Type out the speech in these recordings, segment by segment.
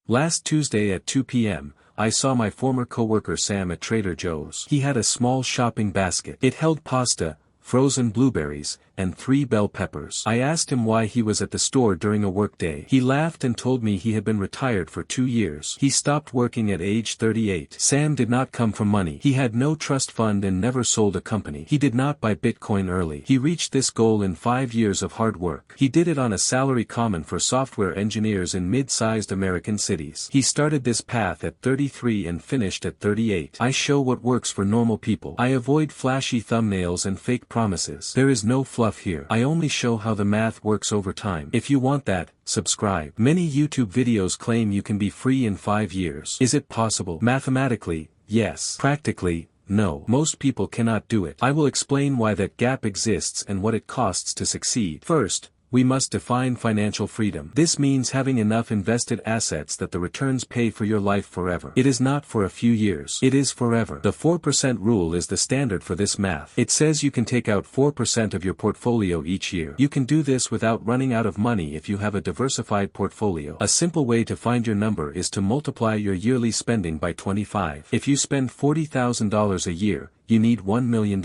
Last Tuesday at 2 p.m., I saw my former coworker Sam at Trader Joe's. He had a small shopping basket. It held pasta, frozen blueberries, and 3 bell peppers. I asked him why he was at the store during a work day. He laughed and told me he had been retired for 2 years. He stopped working at age 38. Sam did not come from money. He had no trust fund and never sold a company. He did not buy Bitcoin early. He reached this goal in 5 years of hard work. He did it on a salary common for software engineers in mid-sized American cities. He started this path at 33 and finished at 38. I show what works for normal people. I avoid flashy thumbnails and fake promises. There is no fluff here. I only show how the math works over time. If you want that, subscribe. Many YouTube videos claim you can be free in 5 years. Is it possible? Mathematically, yes. Practically, no. Most people cannot do it. I will explain why that gap exists and what it costs to succeed. First, we must define financial freedom. This means having enough invested assets that the returns pay for your life forever. It is not for a few years. It is forever. The 4% rule is the standard for this math. It says you can take out 4% of your portfolio each year. You can do this without running out of money if you have a diversified portfolio. A simple way to find your number is to multiply your yearly spending by 25. If you spend $40,000 a year, you need $1 million.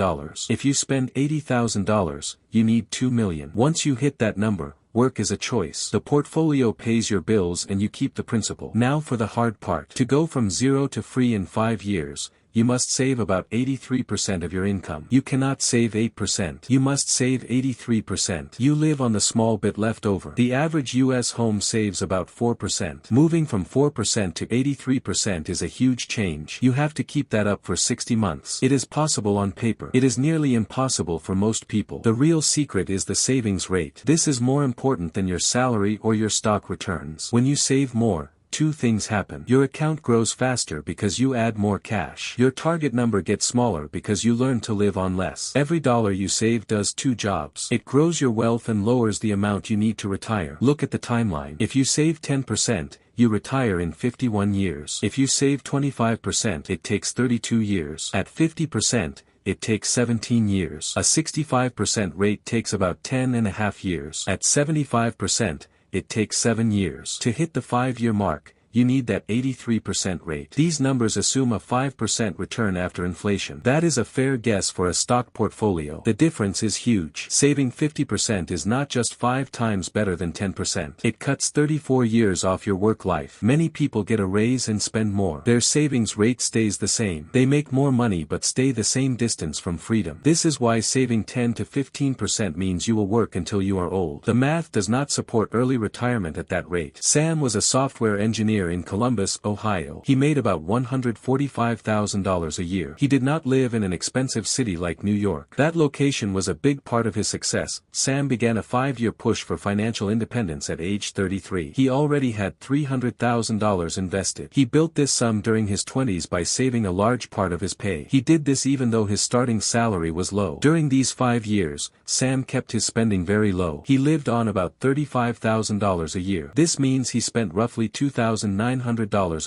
If you spend $80,000, you need $2 million. Once you hit that number, work is a choice. The portfolio pays your bills and you keep the principal. Now for the hard part. To go from zero to free in 5 years, you must save about 83% of your income. You cannot save 8%. You must save 83%. You live on the small bit left over. The average US home saves about 4%. Moving from 4% to 83% is a huge change. You have to keep that up for 60 months. It is possible on paper. It is nearly impossible for most people. The real secret is the savings rate. This is more important than your salary or your stock returns. When you save more, 2 things happen. Your account grows faster because you add more cash. Your target number gets smaller because you learn to live on less. Every dollar you save does 2 jobs. It grows your wealth and lowers the amount you need to retire. Look at the timeline. If you save 10%, you retire in 51 years. If you save 25%, it takes 32 years. At 50%, it takes 17 years. A 65% rate takes about 10.5 years. At 75%, it takes 7 years. To hit the 5-year mark, you need that 83% rate. These numbers assume a 5% return after inflation. That is a fair guess for a stock portfolio. The difference is huge. Saving 50% is not just 5 times better than 10%. It cuts 34 years off your work life. Many people get a raise and spend more. Their savings rate stays the same. They make more money but stay the same distance from freedom. This is why saving 10 to 15% means you will work until you are old. The math does not support early retirement at that rate. Sam was a software engineer in Columbus, Ohio. He made about $145,000 a year. He did not live in an expensive city like New York. That location was a big part of his success. Sam began a 5-year push for financial independence at age 33. He already had $300,000 invested. He built this sum during his 20s by saving a large part of his pay. He did this even though his starting salary was low. During these 5 years, Sam kept his spending very low. He lived on about $35,000 a year. This means he spent roughly $2,900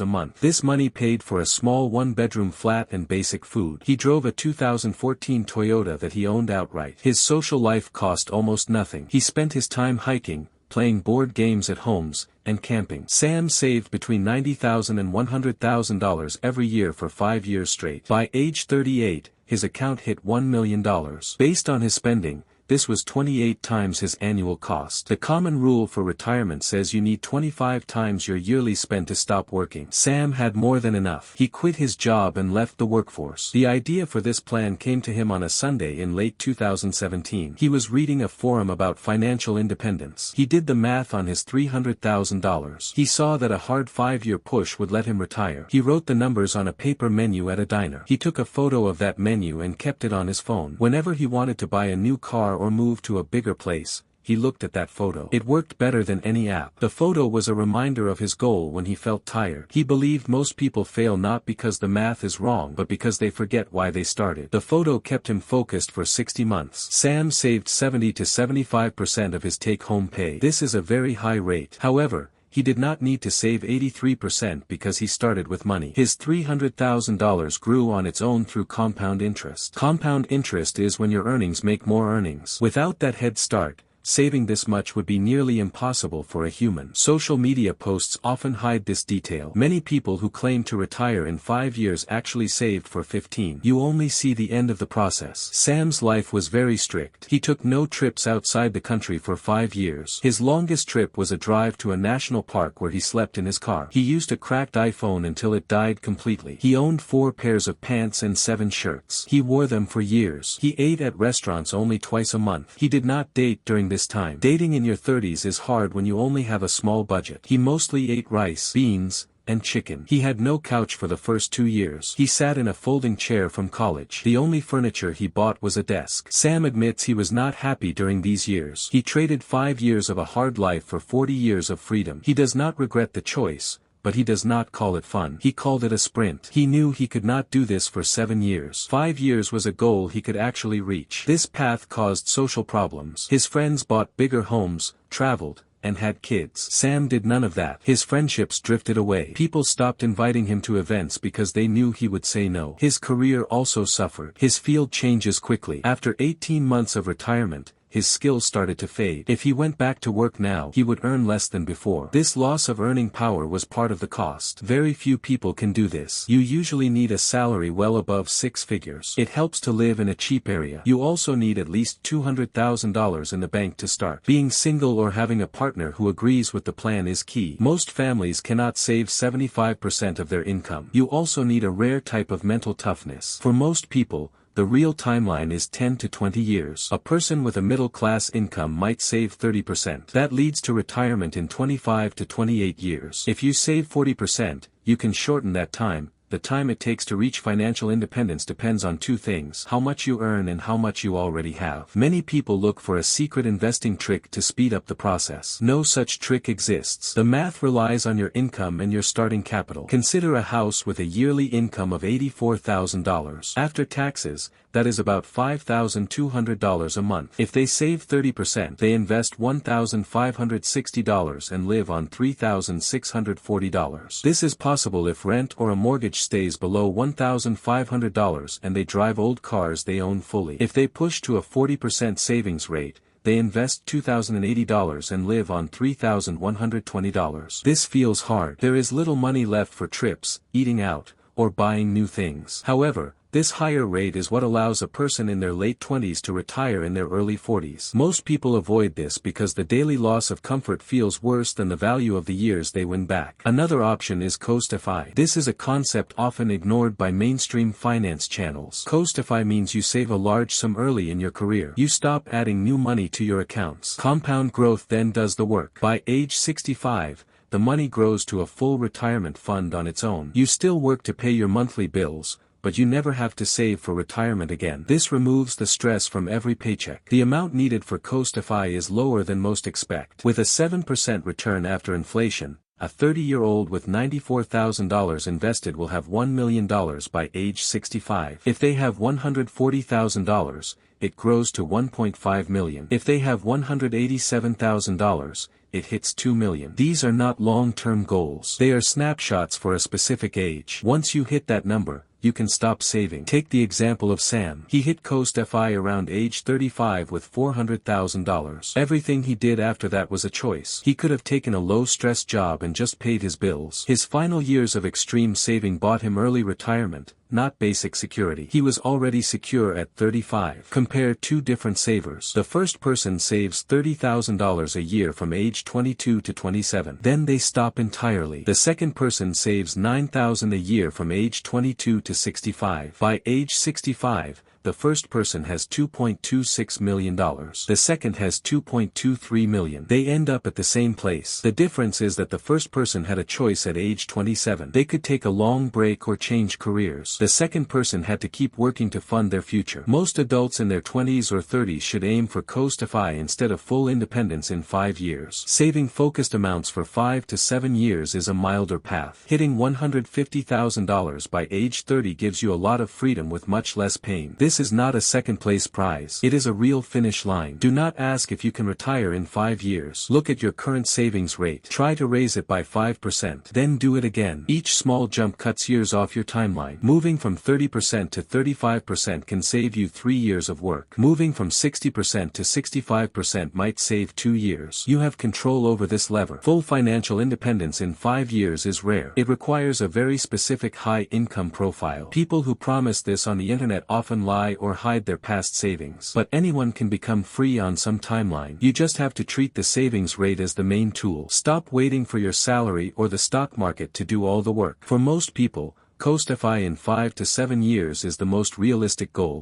a month. This money paid for a small 1-bedroom flat and basic food. He drove a 2014 Toyota that he owned outright. His social life cost almost nothing. He spent his time hiking, playing board games at homes, and camping. Sam saved between $90,000 and $100,000 every year for 5 years straight. By age 38, his account hit $1 million. Based on his spending, this was 28 times his annual cost. The common rule for retirement says you need 25 times your yearly spend to stop working. Sam had more than enough. He quit his job and left the workforce. The idea for this plan came to him on a Sunday in late 2017. He was reading a forum about financial independence. He did the math on his $300,000. He saw that a hard 5-year push would let him retire. He wrote the numbers on a paper menu at a diner. He took a photo of that menu and kept it on his phone. Whenever he wanted to buy a new car or move to a bigger place, he looked at that photo. It worked better than any app. The photo was a reminder of his goal when he felt tired. He believed most people fail not because the math is wrong but because they forget why they started. The photo kept him focused for 60 months. Sam saved 70 to 75% of his take-home pay. This is a very high rate. However, he did not need to save 83% because he started with money. His $300,000 grew on its own through compound interest. Compound interest is when your earnings make more earnings. Without that head start, Saving this much would be nearly impossible for a human. Social media posts often hide this detail. Many people who claim to retire in 5 years actually saved for 15. You only see the end of the process. Sam's life was very strict. He took no trips outside the country for 5 years. His longest trip was a drive to a national park where he slept in his car. He used a cracked iPhone until it died completely. He owned 4 pairs of pants and 7 shirts. He wore them for years. He ate at restaurants only twice a month. He did not date during this time. Dating in your 30s is hard when you only have a small budget. He mostly ate rice, beans, and chicken. He had no couch for the first 2 years. He sat in a folding chair from college. The only furniture he bought was a desk. Sam admits he was not happy during these years. He traded 5 years of a hard life for 40 years of freedom. He does not regret the choice, but he does not call it fun. He called it a sprint. He knew he could not do this for 7 years. 5 years was a goal he could actually reach. This path caused social problems. His friends bought bigger homes, traveled, and had kids. Sam did none of that. His friendships drifted away. People stopped inviting him to events because they knew he would say no. His career also suffered. His field changes quickly. After 18 months of retirement, his skills started to fade. If he went back to work now, he would earn less than before. This loss of earning power was part of the cost. Very few people can do this. You usually need a salary well above 6 figures. It helps to live in a cheap area. You also need at least $200,000 in the bank to start. Being single or having a partner who agrees with the plan is key. Most families cannot save 75% of their income. You also need a rare type of mental toughness. For most people, the real timeline is 10 to 20 years. A person with a middle-class income might save 30%. That leads to retirement in 25 to 28 years. If you save 40%, you can shorten that time. The time it takes to reach financial independence depends on 2 things: how much you earn and how much you already have. Many people look for a secret investing trick to speed up the process. No such trick exists. The math relies on your income and your starting capital. Consider a house with a yearly income of $84,000. After taxes, that is about $5,200 a month. If they save 30%, they invest $1,560 and live on $3,640. This is possible if rent or a mortgage stays below $1,500 and they drive old cars they own fully. If they push to a 40% savings rate, they invest $2,080 and live on $3,120. This feels hard. There is little money left for trips, eating out, or buying new things. However, this higher rate is what allows a person in their late 20s to retire in their early 40s. Most people avoid this because the daily loss of comfort feels worse than the value of the years they win back. Another option is Coast-fi. This is a concept often ignored by mainstream finance channels. Coast-fi means you save a large sum early in your career. You stop adding new money to your accounts. Compound growth then does the work. By age 65, the money grows to a full retirement fund on its own. You still work to pay your monthly bills, but you never have to save for retirement again. This removes the stress from every paycheck. The amount needed for Coast-fi is lower than most expect. With a 7% return after inflation, a 30-year-old with $94,000 invested will have $1 million by age 65. If they have $140,000, it grows to $1.5 million. If they have $187,000, it hits $2 million. These are not long-term goals. They are snapshots for a specific age. Once you hit that number, you can stop saving. Take the example of Sam. He hit Coast-fi around age 35 with $400,000. Everything he did after that was a choice. He could have taken a low-stress job and just paid his bills. His final years of extreme saving bought him early retirement, not basic security. He was already secure at 35. Compare 2 different savers. The first person saves $30,000 a year from age 22 to 27. Then they stop entirely. The second person saves $9,000 a year from age 22 to 65. By age 65, the first person has $2.26 million. The second has $2.23 million. They end up at the same place. The difference is that the first person had a choice at age 27. They could take a long break or change careers. The second person had to keep working to fund their future. Most adults in their 20s or 30s should aim for Coast-fi instead of full independence in 5 years. Saving focused amounts for 5 to 7 years is a milder path. Hitting $150,000 by age 30 gives you a lot of freedom with much less pain. This This is not a second place prize. It is a real finish line. Do not ask if you can retire in 5 years. Look at your current savings rate. Try to raise it by 5%. Then do it again. Each small jump cuts years off your timeline. Moving from 30% to 35% can save you 3 years of work. Moving from 60% to 65% might save 2 years. You have control over this lever. Full financial independence in 5 years is rare. It requires a very specific high income profile. People who promise this on the internet often lie or hide their past savings. But anyone can become free on some timeline. You just have to treat the savings rate as the main tool. Stop waiting for your salary or the stock market to do all the work. For most people, Coast FI in 5 to 7 years is the most realistic goal.